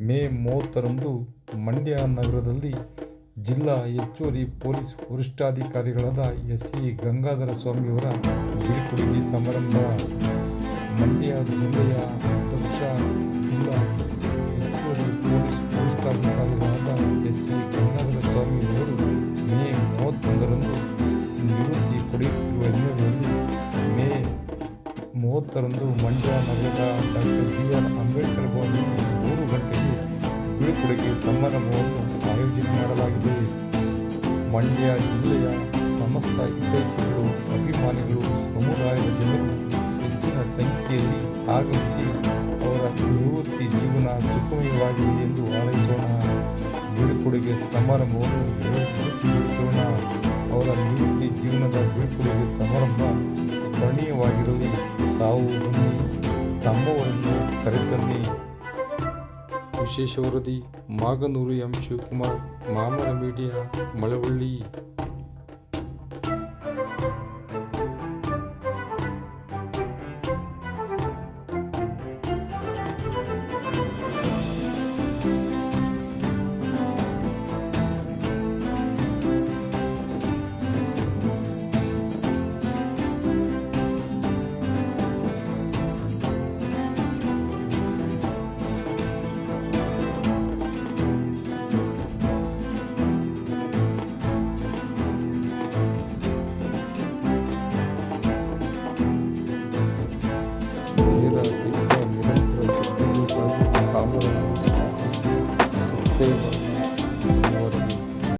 ಮೇ 30ರಂದು ಮಂಡ್ಯ ನಗರದಲ್ಲಿ ಜಿಲ್ಲಾ ಹೆಚ್ಚುವರಿ ಪೊಲೀಸ್ ವರಿಷ್ಠಾಧಿಕಾರಿಗಳಾದ ಎಸ್.ಸಿ. ಗಂಗಾಧರ ಸ್ವಾಮಿಯವರ ಬೀಳ್ಕೊಡುಗೆ ಸಮಾರಂಭ. ಮಂಡ್ಯ ಜಿಲ್ಲೆಯ ಅಧ್ಯಕ್ಷ ಜಿಲ್ಲಾ ಹೆಚ್ಚುವರಿ ಪೊಲೀಸ್ ವರಿಷ್ಠಾಧಿಕಾರಿಗಳಾದ ಎಸ್.ಸಿ. ಗಂಗಾಧರ ಸ್ವಾಮಿಯವರು ಮೇ 31ರಂದು ನಿವೃತ್ತಿ ಪಡೆಯುತ್ತಿರುವ ಹಿನ್ನೆಲೆಯಲ್ಲಿ ಮೇ 30ರಂದು ಮಂಡ್ಯ ನಗರದ ಡಾಕ್ಟರ್ ಬಿ.ಆರ್. ಅಂಬೇಡ್ಕರ್ ಭವನದಲ್ಲಿ 3 ಗಂಟೆಗೆ ಬೀಳ್ಕೊಡುಗೆ ಸಮಾರಂಭವನ್ನು ಆಯೋಜನೆ ಮಾಡಲಾಗಿದೆ. ಮಂಡ್ಯ ಜಿಲ್ಲೆಯ ಸಮಸ್ತ ಹಿತೈಷಿಗಳು, ಅಭಿಮಾನಿಗಳು, ಸಮುದಾಯದ ಜನರು ಹೆಚ್ಚಿನ ಸಂಖ್ಯೆಯಲ್ಲಿ ಆಗಮಿಸಿ ಅವರ ನಿವೃತ್ತಿ ಜೀವನ ಸುಖಮಯವಾಗಲಿ ಎಂದು ಹಾರೈಸೋಣ. ಬೀಳ್ಕೊಡುಗೆ ಸಮಾರಂಭವನ್ನು ಯಶಸ್ವಿಗೊಳಿಸೋಣ. ಅವರ ನಿವೃತ್ತಿ ಜೀವನದ ಬೀಳ್ಕೊಡುಗೆ ಸಮಾರಂಭ ಸ್ಮರಣೀಯವಾಗಿರಲಿ. ತಾವು ಬನ್ನಿ, ತಮ್ಮವರನ್ನು ಕರೆತನ್ನಿ. ವಿಶೇಷ ವರದಿ ಮಾಗನೂರು ಎಂ. ಶಿವಕುಮಾರ್, ಮಾಮರ ಮೀಡಿಯಾ, ಮಳವಳ್ಳಿ.